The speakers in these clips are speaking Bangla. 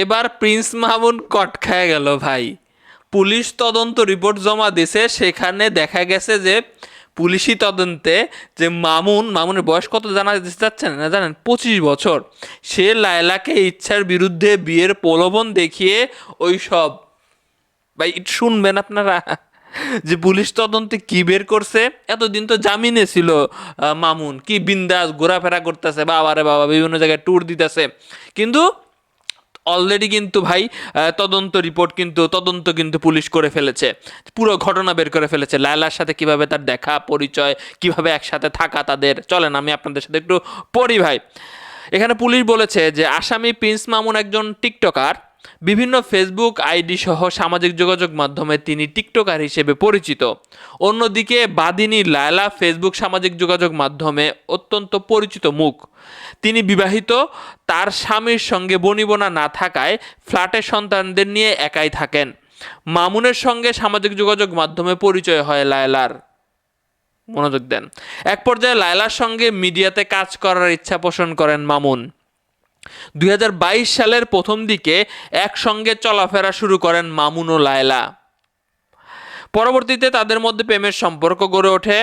এবার প্রিন্স মামুন কট খেয়ে গেল ভাই। পুলিশ তদন্ত রিপোর্ট জমা দিছে, সেখানে দেখা গেছে যে পুলিশি তদন্তে যে মামুনের বয়স কত জানা যাচ্ছে না, জানেন? 25 বছর। সে লায়লাকে ইচ্ছার বিরুদ্ধে বিয়ের প্রলোভন দেখিয়ে ওই সব, ভাই একটু শুনবেন আপনারা যে পুলিশ তদন্তে কি বের করছে। এতদিন তো জামিনে ছিল মামুন, কি বিন্দাস ঘোরাফেরা করতেছে, বাবারে বাবা, বিভিন্ন জায়গায় ট্যুর দিতেছে। কিন্তু অলরেডি কিন্তু ভাই তদন্ত কিন্তু পুলিশ করে ফেলেছে, পুরো ঘটনা বের করে ফেলেছে। লায়লার সাথে কিভাবে তার দেখা পরিচয়, কিভাবে একসাথে থাকা তাদের, চলেন আমি আপনাদের সাথে একটু পড়ি ভাই। এখানে পুলিশ বলেছে যে আসামি প্রিন্স মামুন একজন টিকটকার। বিভিন্ন ফেসবুক আইডি সহ সামাজিক যোগাযোগ মাধ্যমে তিনি টিকটকার হিসেবে পরিচিত। অন্যদিকে বাদিনী লায়লা ফেসবুক সামাজিক যোগাযোগ মাধ্যমে অত্যন্ত পরিচিত মুখ। তিনি বিবাহিত, তার স্বামীর সঙ্গে বনিবনা না থাকায় ফ্ল্যাটে সন্তানদের নিয়ে একাই থাকেন। মামুনের সঙ্গে সামাজিক যোগাযোগ মাধ্যমে পরিচয় হয় লায়লার। মনোযোগ দেন। এক পর্যায়ে লায়লার সঙ্গে মিডিয়াতে কাজ করার ইচ্ছা পোষণ করেন মামুন। 2022 সালের প্রথম দিকে একসঙ্গে চলাফেরা শুরু করেন মামুন ও লায়লা। পরবর্তীতে তাদের মধ্যে প্রেমের সম্পর্ক গড়ে ওঠে।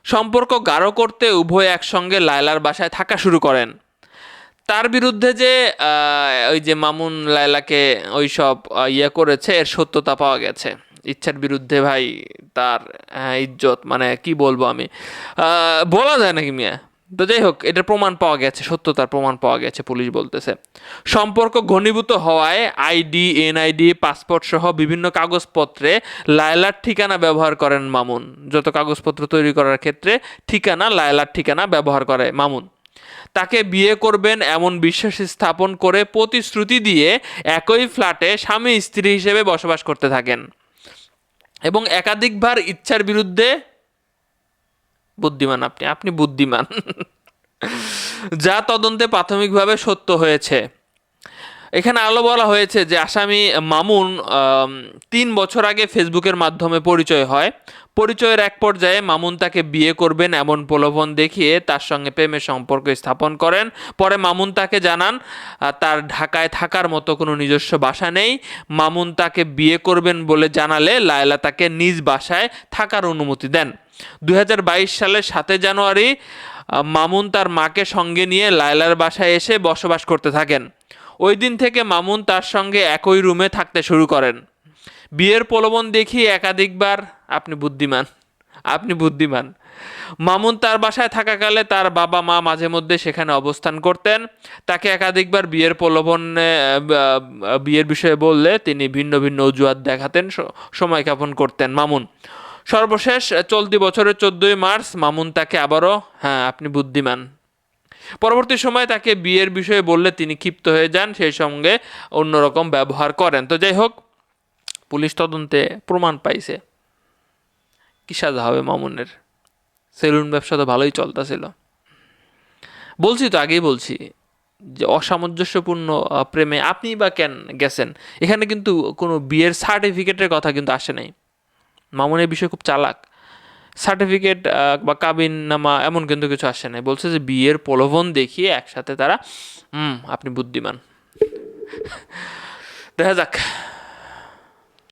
সম্পর্ক গাঢ় করতে উভয় একসঙ্গে লায়লার বাসায় থাকা শুরু করেন। তার বিরুদ্ধে যে ওই যে মামুন লায়লাকে ওই সব করেছে, এর সত্যতা পাওয়া গেছে। ইচ্ছার বিরুদ্ধে ভাই তার ইজ্জত, মানে কি বলবো আমি, বলা যায় নাকি মিয়া? তো যাই হোক, এটার প্রমাণ পাওয়া গেছে, সত্যতার প্রমাণ পাওয়া গেছে, পুলিশ বলতেছে। সম্পর্ক ঘনীভূত হওয়ায় আইডি, এনআইডি, পাসপোর্ট সহ বিভিন্ন কাগজপত্রে লায়লার ঠিকানা ব্যবহার করেন মামুন। যত কাগজপত্র তৈরি করার ক্ষেত্রে ঠিকানা, লায়লার ঠিকানা ব্যবহার করে মামুন। তাকে বিয়ে করবেন এমন বিশ্বাস স্থাপন করে প্রতিশ্রুতি দিয়ে একই ফ্ল্যাটে স্বামী স্ত্রী হিসেবে বসবাস করতে থাকেন এবং একাধিকবার ইচ্ছার বিরুদ্ধে, বুদ্ধিমান আপনি বুদ্ধিমান যা তদন্তে প্রাথমিকভাবে সত্য হয়েছে। এখানে আলো বলা হয়েছে যে আসামি মামুন 3 বছর আগে ফেসবুকের মাধ্যমে পরিচয় হয়। পরিচয়ের এক পর্যায়ে মামুন তাকে বিয়ে করবেন এমন প্রলোভন দেখিয়ে তার সঙ্গে প্রেমের সম্পর্ক স্থাপন করেন। পরে মামুন তাকে জানান তার ঢাকায় থাকার মতো কোনো নিজস্ব বাসা নেই। মামুন তাকে বিয়ে করবেন বলে জানালে লায়লা তাকে নিজ বাসায় থাকার অনুমতি দেন। 2022 সালের 7 জানুয়ারি মামুন তার মাকে সঙ্গে নিয়ে লায়লার বাসায় এসে বসবাস করতে থাকেন। ওই দিন থেকে মামুন তার সঙ্গে একই রুমে থাকতে শুরু করেন। বিয়ের প্রলোভন দেখিয়ে একাধিকবার, আপনি বুদ্ধিমান। মামুন তার বাসায় থাকাকালে তার বাবা মা মাঝে মধ্যে সেখানে অবস্থান করতেন। তাকে একাধিকবার বিয়ের বিষয়ে বললে তিনি ভিন্ন ভিন্ন অজুহাত দেখাতেন, সময় যাপন করতেন মামুন। সর্বশেষ চলতি বছরের 14 মার্চ মামুন তাকে আবারও, আপনি বুদ্ধিমান, পরবর্তী সময়ে তাকে বিয়ের বিষয়ে বললে তিনি ক্ষিপ্ত হয়ে যান, সেই সঙ্গে অন্যরকম ব্যবহার করেন। তো যাই হোক, পুলিশ তদন্তে প্রমাণ পাইছে। কি সাজা হবে মামুনের? সেলুন ব্যবসা তো ভালোই চলতেছিল। বলছি তো, আগেই বলছি যে অসামঞ্জস্যপূর্ণ প্রেমে আপনি বা কেন গেছেন। এখানে কিন্তু কোনো বিয়ের সার্টিফিকেটের কথা কিন্তু আসে নাই। মামুনের বিষয় খুব চালাক। সার্টিফিকেট বা কাবিননামা এমন কিন্তু কিছু আসে নাই। বলছে যে বিয়ের প্রলোভন দেখিয়ে একসাথে তারা, আপনি বুদ্ধিমান। দেখা যাক।